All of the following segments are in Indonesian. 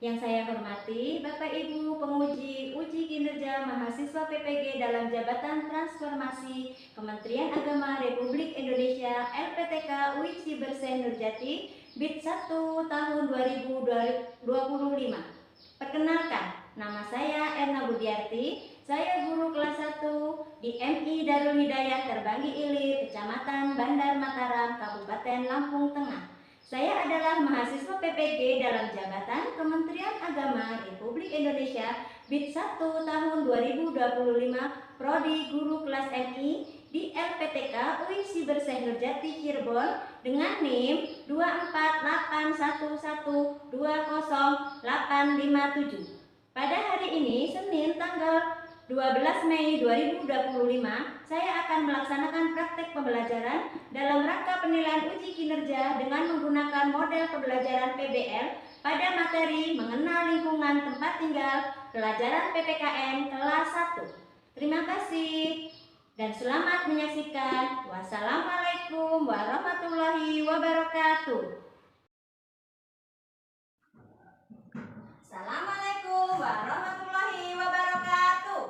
Yang saya hormati Bapak Ibu penguji uji kinerja mahasiswa PPG dalam Jabatan Transformasi Kementerian Agama Republik Indonesia LPTK UIC Bersen Nurjati BIT 1 tahun 2025. Perkenalkan, nama saya Erna Budiarti. Saya guru kelas 1 di MI Darul Hidayah Terbanggi Ilir, Kecamatan Bandar Mataram, Kabupaten Lampung Tengah. Saya adalah mahasiswa PPG dalam Jabatan Kementerian Agama Republik Indonesia BIT 1 tahun 2025 Prodi Guru Kelas MI di LPTK UIC Bersen Nurjati Cirebon dengan NIM 24811200857. Pada hari ini, Senin tanggal 12 Mei 2025, saya akan melaksanakan praktek pembelajaran dalam rangka penilaian uji kinerja dengan menggunakan model pembelajaran PBL pada materi mengenal lingkungan tempat tinggal pelajaran PPKN kelas 1. Terima kasih dan selamat menyaksikan. Wassalamualaikum warahmatullahi wabarakatuh. Assalamualaikum warahmatullahi wabarakatuh.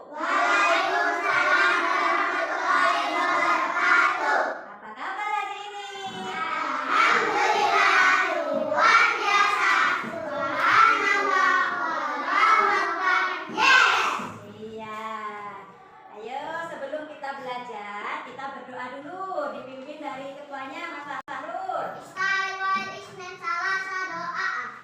Waalaikumsalam warahmatullahi wabarakatuh. Apa kabar hari ini? Alhamdulillah, luar biasa. Subhanallah, Allahu Akbar. Yes. Iya. Ayo sebelum kita belajar, kita berdoa dulu dipimpin dari ketuanya Mas Fahrul. Sekali wal isnen salasa doa.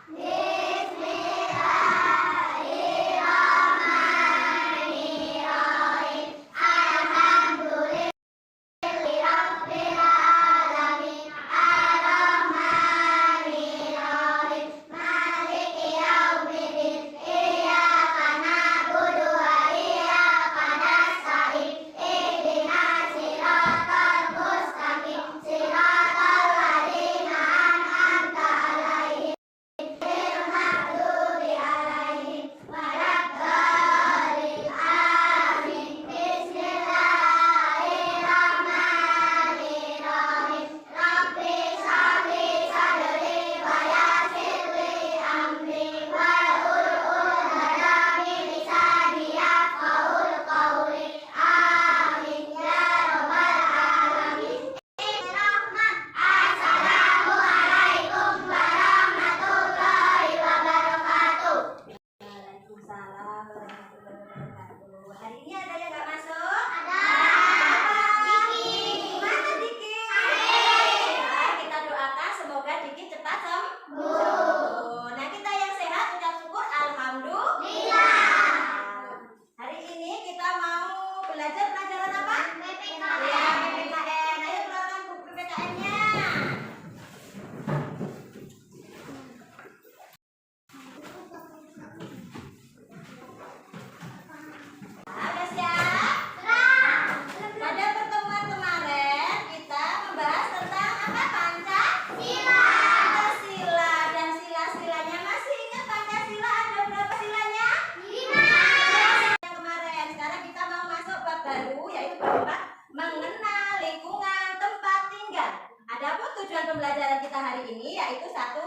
Pembelajaran kita hari ini yaitu 1.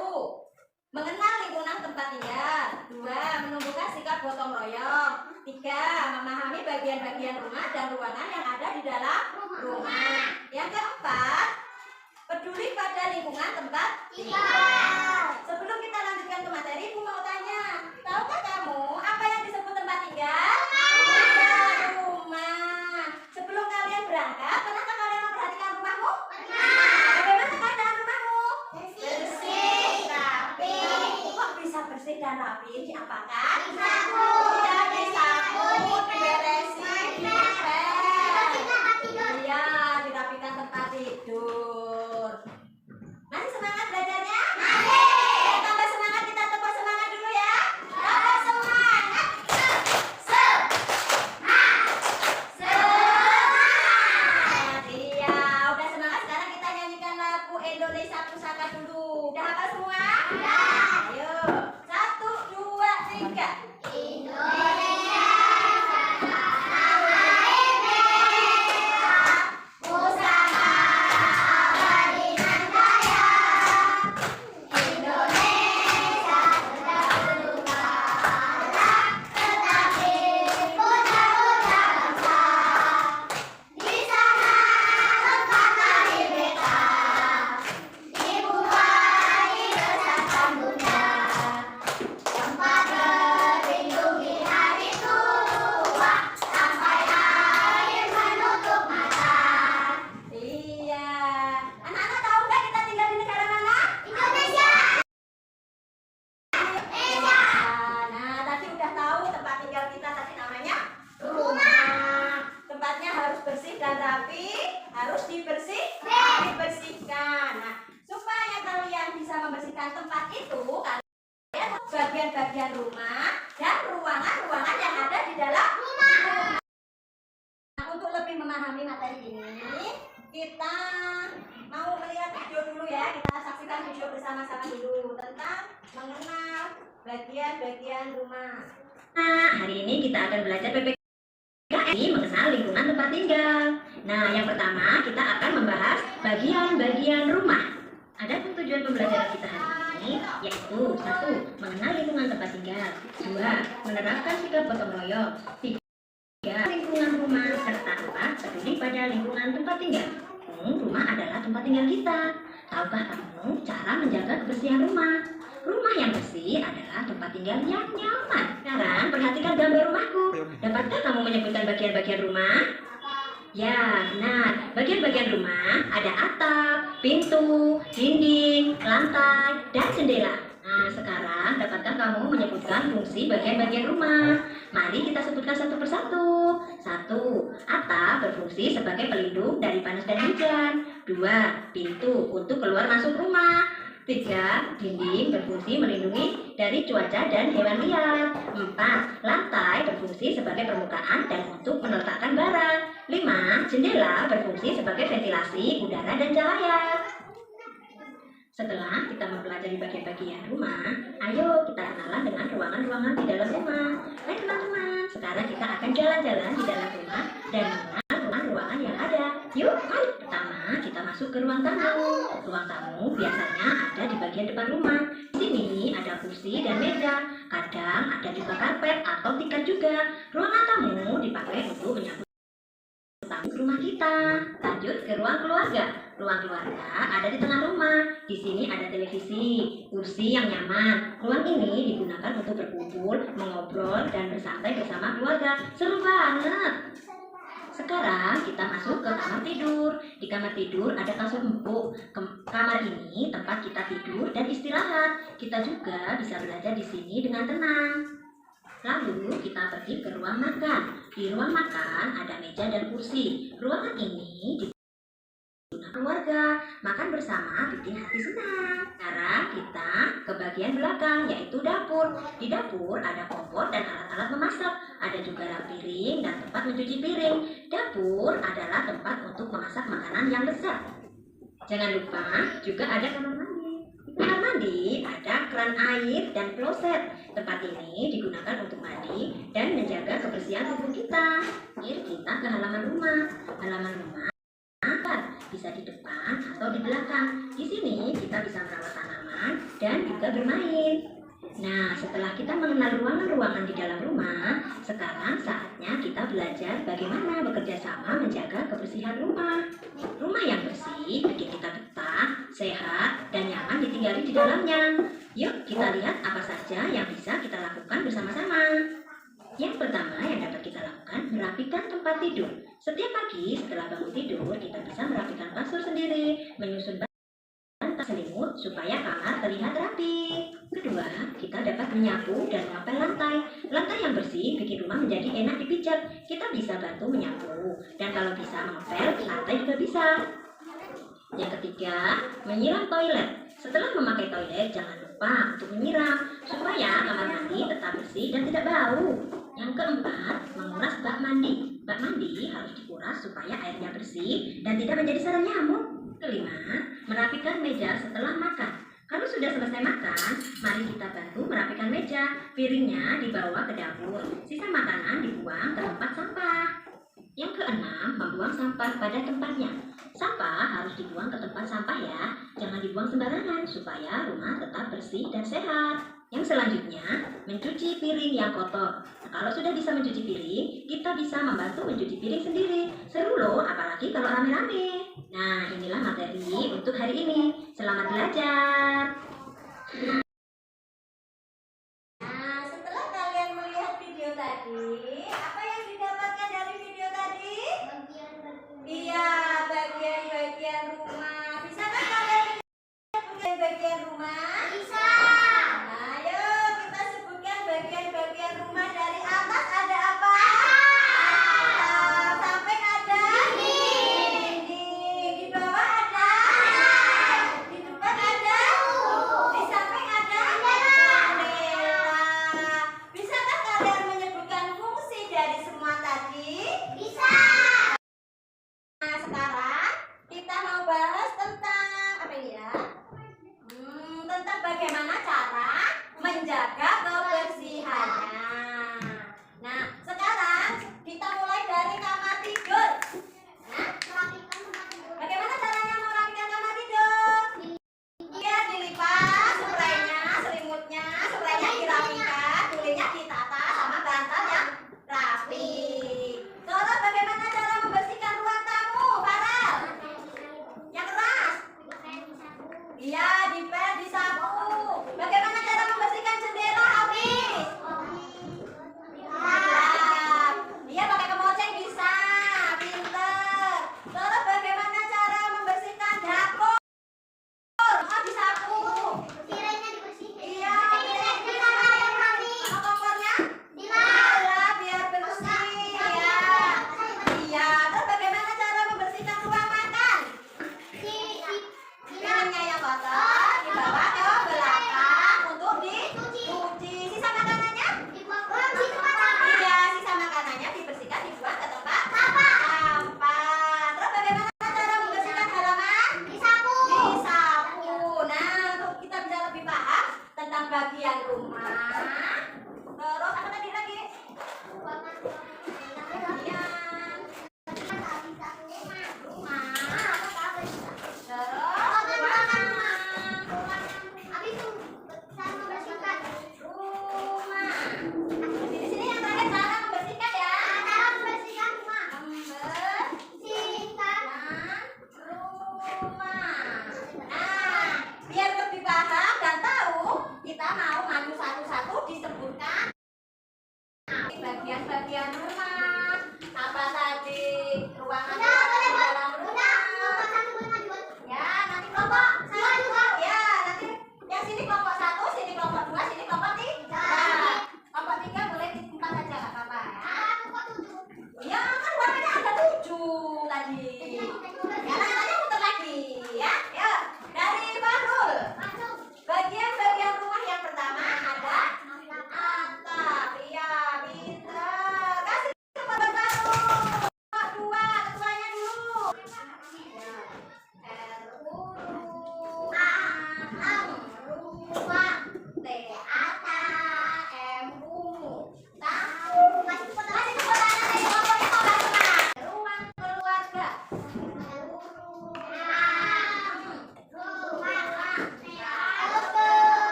Mengenal lingkungan tempat tinggal. 2. Menumbuhkan sikap gotong royong. 3. Memahami bagian-bagian rumah dan ruangan yang ada di dalam rumah. Yang keempat, peduli pada lingkungan tempat tinggal. Sebelum kita lanjutkan ke materi, Ibu mau tanya, tahukah kamu apa yang disebut tempat tinggal? Rumah. Sebelum kalian berangkat, pernahkah kalian memperhatikan rumahmu? Bagaimana keadaan rumahmu? Bersih, rapi. Kok bisa bersih dan rapi? Diapakan? Disapu. Ya, disapu, diberesin, dipel. Iya, dirapikan tempat tidur. Masih semangat belajarnya? Masih. Tambah semangat, kita tepuk semangat dulu ya. Tambah semangat. Iya, udah semangat. Sekarang kita nyanyikan lagu Indonesia Pusaka dulu. Udah hafal semua? Udah. Ayo, 1, 2, 3. hari ini kita mau melihat video dulu ya. Kita saksikan video bersama-sama dulu tentang mengenal bagian-bagian rumah. Nah, hari ini kita akan belajar PPKN mengenal lingkungan tempat tinggal. Nah, yang pertama kita akan membahas bagian-bagian rumah. Adapun tujuan pembelajaran kita hari ini yaitu 1. Mengenal lingkungan tempat tinggal, 2. Menerapkan sikap gotong royong, 3. Lingkungan rumah, serta 4. Peduli pada lingkungan tempat tinggal. Rumah adalah tempat tinggal kita. Tahukah kamu cara menjaga kebersihan rumah? Rumah yang bersih adalah tempat tinggal yang nyaman. Sekarang perhatikan gambar rumahku. Dapatkah kamu menyebutkan bagian-bagian rumah? Ya, benar. Bagian-bagian rumah ada atap, pintu, dinding, lantai, dan jendela. Nah, sekarang dapatkah kamu menyebutkan fungsi bagian-bagian rumah? Mari kita sebutkan satu persatu. 1. Atap berfungsi sebagai pelindung dari panas dan hujan. 2. Pintu untuk keluar masuk rumah. 3. Dinding berfungsi melindungi dari cuaca dan hewan liar. 4. Lantai berfungsi sebagai permukaan dan untuk meletakkan barang. 5. Jendela berfungsi sebagai ventilasi udara dan cahaya. Setelah kita mempelajari bagian-bagian rumah, ayo kita kenalan dengan ruangan-ruangan di dalam rumah. Baik teman-teman, sekarang kita akan jalan-jalan di dalam rumah dan mengenal ruangan-ruangan yang ada. Yuk, mari. Pertama, kita masuk ke ruang tamu. Ruang tamu biasanya ada di bagian depan rumah. Di sini ada kursi dan meja. Kadang ada juga karpet atau tikar juga. Ruangan tamu dipakai untuk menyambut tamu rumah kita. Lanjut ke ruang keluarga. Ruang keluarga ada di tengah rumah. Di sini ada televisi, kursi yang nyaman. Ruang ini digunakan untuk berkumpul, mengobrol, dan bersantai bersama keluarga. Seru banget. Sekarang kita masuk ke kamar tidur. Di kamar tidur ada kasur empuk. Kamar ini tempat kita tidur dan istirahat. Kita juga bisa belajar di sini dengan tenang. Lalu kita pergi ke ruang makan. Di ruang makan ada meja dan kursi. Ruangan ini digunakan keluarga. Makan bersama bikin hati senang. Sekarang kita ke bagian belakang yaitu dapur. Di dapur ada kompor dan alat-alat memasak. Ada juga rak piring dan tempat mencuci piring. Dapur adalah tempat untuk memasak makanan yang lezat. Jangan lupa juga ada kamar mandi. Di kamar mandi ada keran air dan kloset. Tempat ini digunakan untuk mandi dan menjaga kebersihan tubuh kita. Akhir kita ke halaman rumah. Halaman rumah bisa di depan atau di belakang. Di sini kita bisa merawat tanaman dan juga bermain. Nah, setelah kita mengenal ruangan-ruangan di dalam rumah, sekarang saatnya kita belajar bagaimana bekerja sama menjaga kebersihan rumah. Rumah yang bersih bikin kita betah, sehat, dan nyaman ditinggali di dalamnya. Yuk kita lihat apa saja yang bisa kita lakukan bersama-sama. Yang pertama yang dapat kita lakukan, merapikan tempat tidur. Setiap pagi setelah bangun tidur, kita bisa merapikan kasur sendiri, menyusun bantal selimut supaya kamar terlihat rapi. Kedua, kita dapat menyapu dan mengepel lantai. Lantai yang bersih bikin rumah menjadi enak dipijat. Kita bisa bantu menyapu, dan kalau bisa mengepel, lantai juga bisa. Yang ketiga, menyiram toilet. Setelah memakai toilet, jangan lupa untuk menyiram supaya kamar mandi tetap bersih dan tidak bau. Yang keempat, menguras bak mandi. Bak mandi harus dikuras supaya airnya bersih dan tidak menjadi sarang nyamuk. Kelima, merapikan meja setelah makan. Kalau sudah selesai makan, mari kita bantu merapikan meja. Piringnya dibawa ke dapur. Sisa makanan dibuang ke tempat sampah. Yang keenam, membuang sampah pada tempatnya. Sampah harus dibuang ke tempat sampah ya. Jangan dibuang sembarangan supaya rumah tetap bersih dan sehat. Yang selanjutnya, mencuci piring yang kotor. Nah, kalau sudah bisa mencuci piring, kita bisa membantu mencuci piring sendiri. Seru loh, apalagi kalau rame-rame. Nah, inilah materi untuk hari ini. Selamat belajar. Nah, setelah kalian melihat video tadi, apa yang didapatkan dari video tadi? Iya, bagian-bagian rumah. Bisakah kalian lihat bagian-bagian rumah? Bisa. Ayo kita sebutkan bagian-bagian rumah. Dari atas ada apa? Atap. Samping ada? Dinding. Di bawah ada? Di depan ada? Di samping ada?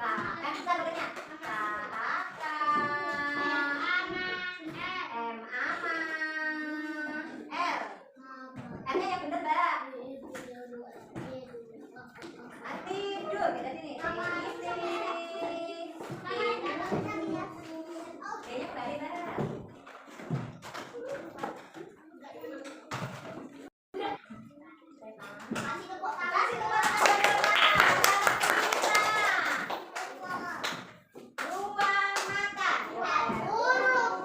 Kan bisa bacanya. Kakak. M aman. L. M-nya yang bener, Mbak. Tidur kita sini. Kayaknya kembali, Mbak. Kasih tepuk tangan. Kasih tepuk tangan. Ruang makan. Ruang. Ruang.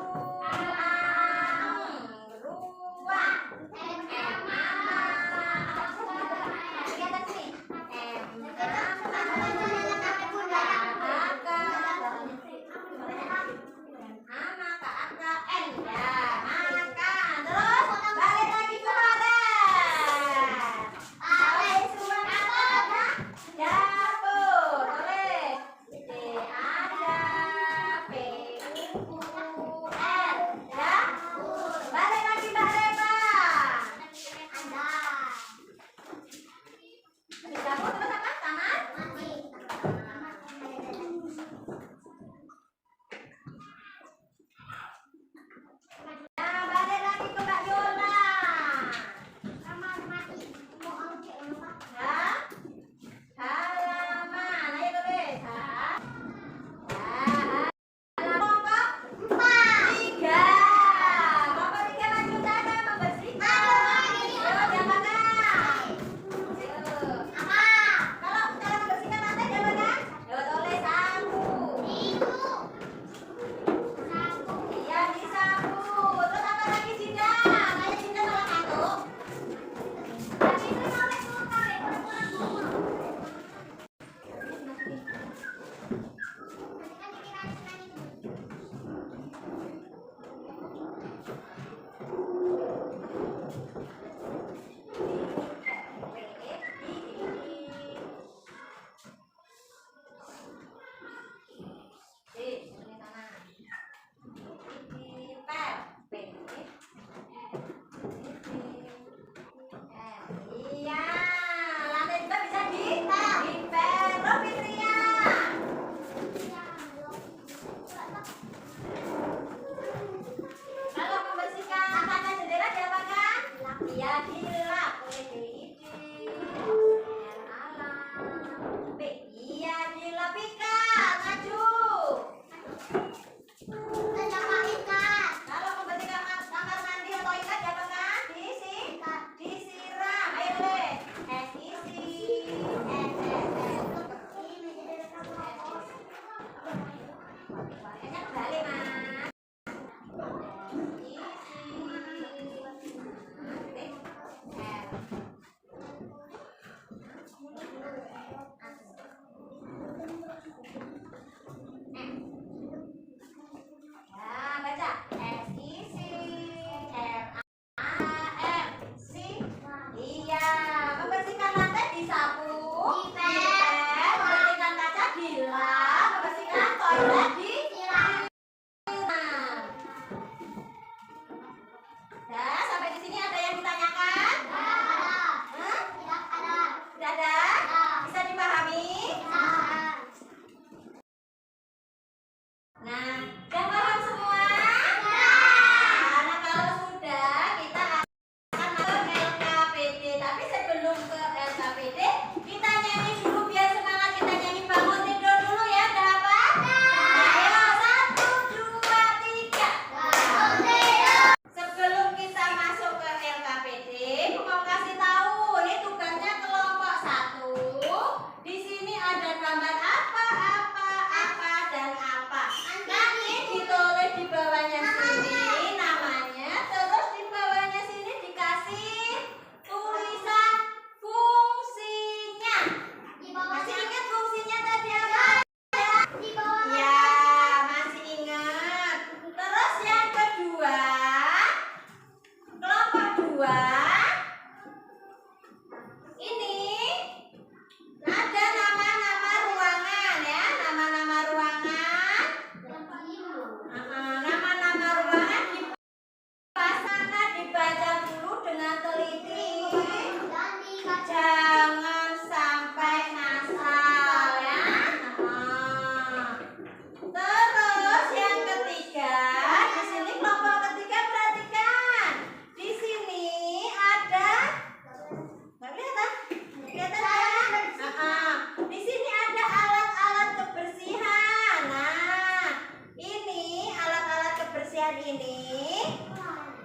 ini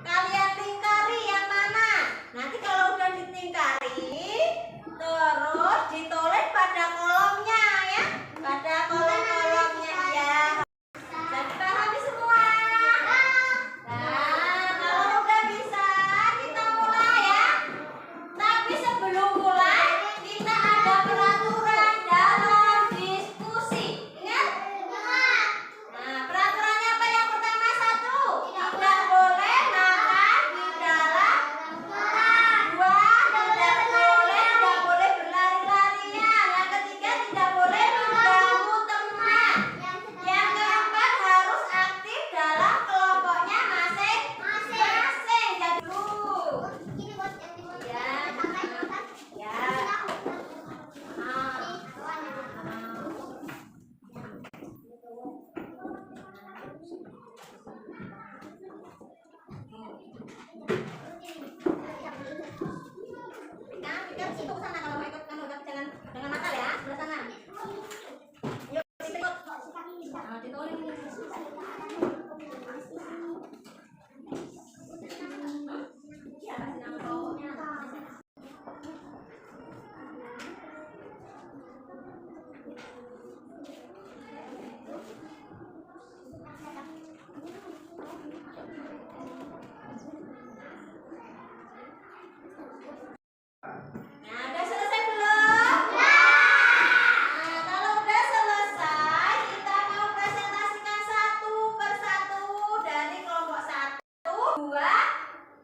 kalian lingkari yang mana? Nanti kalau udah ditingkari, terus ditulis pada kolomnya ya, pada kolom-kolomnya ya. Sudah dipahami semua? Nah, kalau udah bisa, kita mulai ya. Tapi sebelum mulai, kita ada peraturan dalam diskusi. Ingat? Nah, peraturannya apa yang pertama? Satu, tidak boleh makan di dalam dua, tidak boleh berlari-larian. Yang ketiga, tidak boleh mengganggu teman. Yang keempat, harus aktif dalam kelompoknya masing-masing. Jadi dulu. Ya. Ya. Kita situ ke sana kalau mau ikut kamu, tapi jangan nakal ya, sebelah sana. Yuk, kita ikut. Nah, ditulis ini. Ya, kasih nama kelompoknya. Nah, udah selesai belum? Nah, kalau udah selesai, kita mau presentasikan satu persatu dari kelompok 1, 2,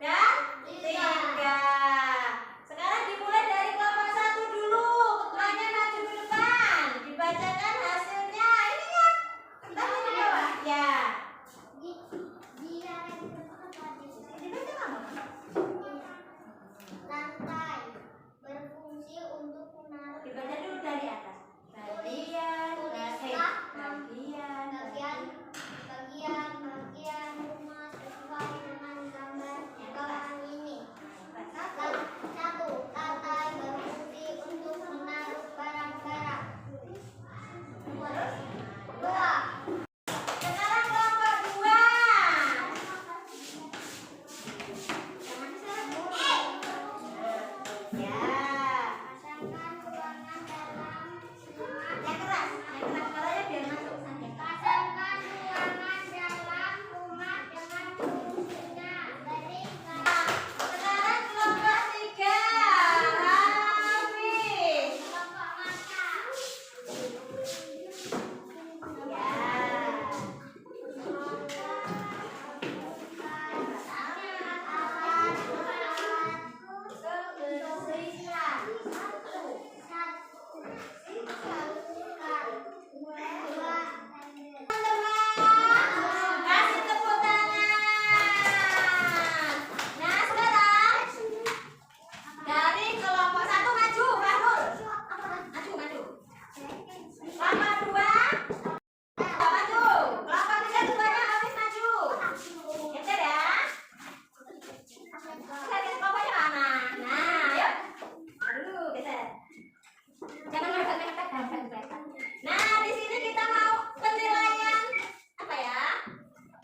dan 3. Sekarang dimulai dari kelompok 1 dulu. Ketuanya maju ke depan. Dibacakan hasilnya. Ini kan? Tadi di bawah. Ya. Dibaca kamu. Lantai berfungsi untuk menaruh Dibaca dulu dari atas. Bagian rumah sesuai dengan gambar ini. Satu. Satu, lantai berfungsi untuk menaruh barang-barang. Dua, Sekarang kelompok 2. Ya. pasangkan ruangan dalam Yang keras suaranya biar masuk sakit. pasangkan ruangan dalam rumah dengan fungsinya. Berikan Sekarang kelompok 3. Habis. kelompok mata. Ya. Teman-teman, kasih tepuk tangan. Nah, sekarang dari kelompok 1 maju, Fahrul. Maju. Kelompok 2 maju. Kelompok 3 ketuanya habis maju. Geser ya. Cari kelompoknya mana? Nah, ayo. Aduh, geser. Jangan mepet-mepet. Nah, di sini kita mau penilaian apa ya?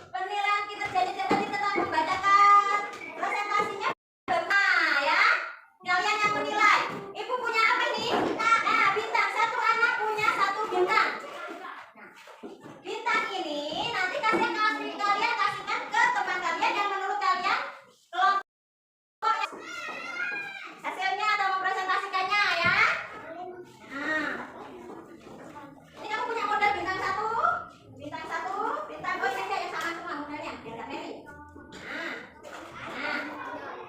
Penilaian kinerjanya tadi tetap membacakan presentasinya. Nah, ya. Kalian yang menilai. Ibu punya apa ini? Nah, bintang. Satu anak punya 1 bintang. Nah, bintang ini nanti kalian kasihkan ke teman kalian yang menurut kalian kelompok hasilnya atau mempresentasikannya ya. Nah, ini kamu punya modal bintang 1, bintang oh ini aja yang sama semua modalnya biar gak milih. Nah,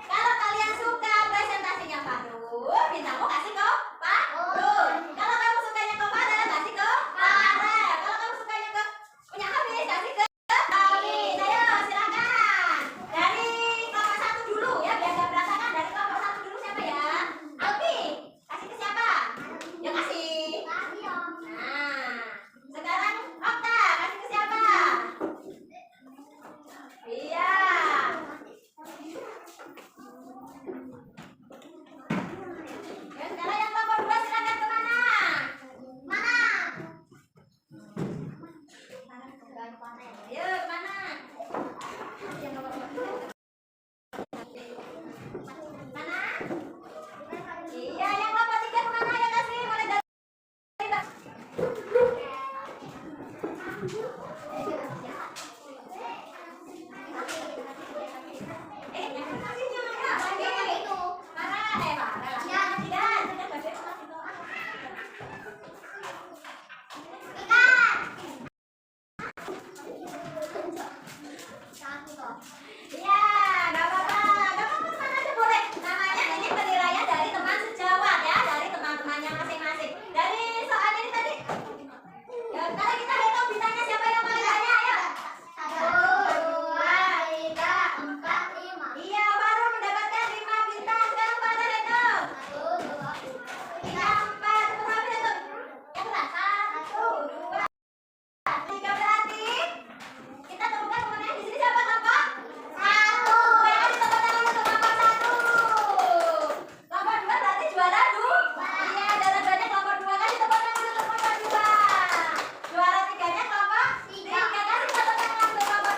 kalau kalian suka presentasinya Fahrul, bintangmu kasih ke Fahrul. Kalau kamu sukanya ke Farel, kasih ke Farel. Kalau kamu sukanya ke punya Hafiz, kasih ke Hafiz. Ayo silakan. Dari kelompok 1 dulu ya, biar gak berantakan. Dari kelompok 1 dulu siapa ya? Alfi, kasih ke siapa? Ya kasih. Nah, sekarang Okta, kasih ke siapa? Iya. Ya, sekarang yang kelompok 2 silakan kemana? Ayo kemana? Iya, nggak apa-apa, mana aja boleh. Namanya ini penilaian dari teman sejawat ya, dari teman-temannya masing-masing. Dari soal ini tadi, ya, sekarang kita hitung bintangnya siapa yang paling banyak, ayo. 1, 2, 3, 4, 5. Iya, baru mendapatkan 5 bintang. Sekarang pada hitung. 1, 2, 3, 4, berapa hitung? Yang berapa? 1, 2, 3 berarti kita temukan temannya di sini siapa kelompok? 1. Ya, kasih tepuk tangan untuk kelompok 1. Kelompok 2 berarti juara 2. Iya, juara 2-nya kelompok 2. Kasih tepuk tangan untuk kelompok 2. Juara 3-nya kelompok 3. Kasih tepuk tangan untuk kelompok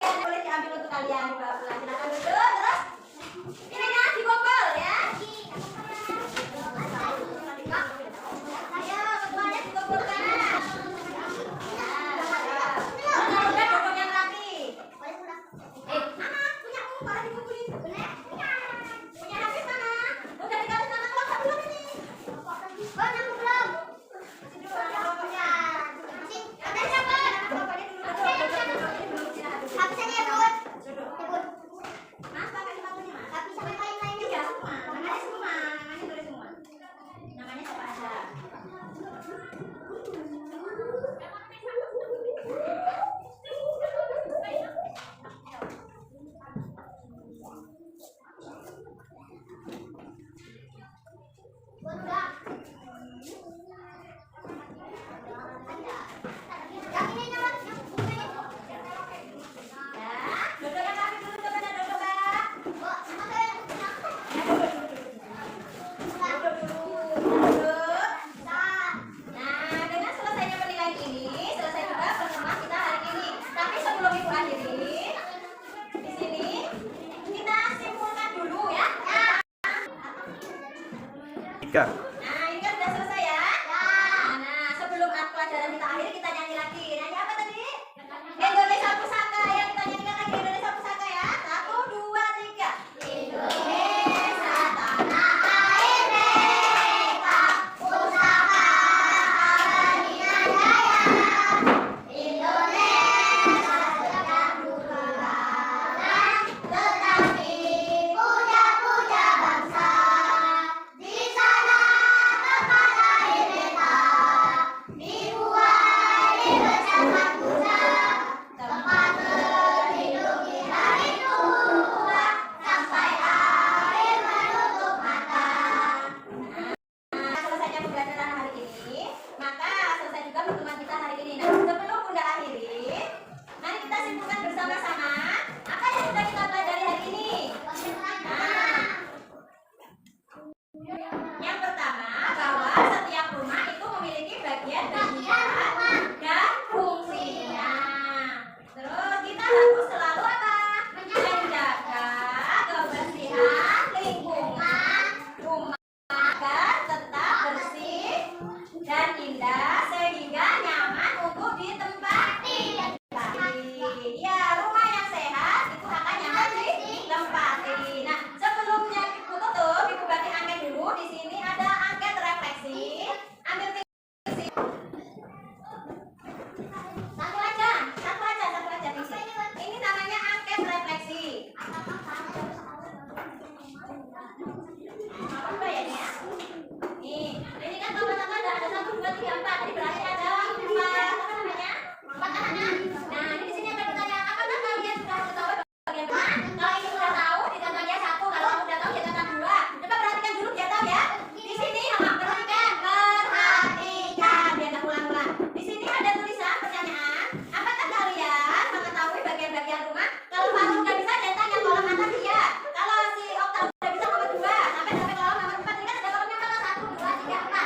3. Boleh diambil untuk kalian dibawa pulang. Silakan duduk. Terus ininya dibobol ya. Ayo, ketuanya dikumpulkan. Udah duduk yang rapi. Mana? Punyamu malah dikumpulin. Punya Hafiz mana? Udah dikasih nama kelompok belum ini? Masih dulu, ada kelompoknya. Kelompoknya dulu, duduk. Ini belum istirahat, duduk. Duduk. Mas, pakai sepatunya, Mas. Iya, semua. Namanya semua. Namanya tulis semua. Namanya siapa aja? Ya, duduk yang rapi dulu, coba dah duduk, Pak. Duduk dulu, duduk. Nah, dengan selesainya penilaian ini, selesai juga pertemuan kita hari ini. Tapi sebelum Ibu akhiri, di sini kita simpulkan dulu ya. Nah, ini kan sudah selesai ya. Nah, sebelum pelajaran kita akhiri, kita nyanyi lagi. Nyanyi apa tadi? Indonesia Pusaka ya. Kita nyanyikan lagi Indonesia Pusaka ya. 1, 2, 3. Indonesia tanah air mereka, pusaka abadi jaya. Indonesia sedang berjalan, tetapi puja-puja bangsa. Di sana tempat lahir beta, dibuat di bercamat kuda, tempat terlindungi dari tua, sampai air menutup mata. Nah, selesainya pembelajaran hari ini, maka selesai juga pertemuan kita hari ini. Nah, sebelum Bunda akhiri, mari kita simpulkan bersama-sama apa yang sudah kita pelajari hari ini. Nah, yang pertama, bahwa setiap rumah itu memiliki bagian-bagian dan fungsinya. Terus kita harus selalu apa? Menjaga kebersihan lingkungan rumah agar tetap bersih dan indah sehingga nyaman untuk ditempati. Ya, rumah yang sehat itu akan nyaman ditempati. Nah, sebelumnya Ibu tutup, Ibu bagi angket dulu. Di sini ada angket refleksi. Ambil visi. Satu aja visi. Ini namanya angket refleksi. Apa ya ini ya? Nih, ini kan teman-teman ada 1, 2, 3, 4. Tadi berarti ada 4 apa namanya? 4 anak. Nah, ini di sini akan bertanya, apakah kalian sudah mengetahui bagian mana? Kalau ini sudah tahu, ditambah dia 1. Kalau kamu sudah tahu, dia tambah 2. Coba perhatikan dulu biar tahu ya. Di sini perhatikan. Biar tak ulang-ulang. Di sini ada tulisan pertanyaan. Apakah kalian mengetahui bagian-bagian rumah? Kalau Faru udah bisa, dia tanya kolom atas dia. Kalau si Okta udah bisa nomor 2 sampai kolom nomor 4. Ini kan ada kolomnya 1, 2, 3, 4.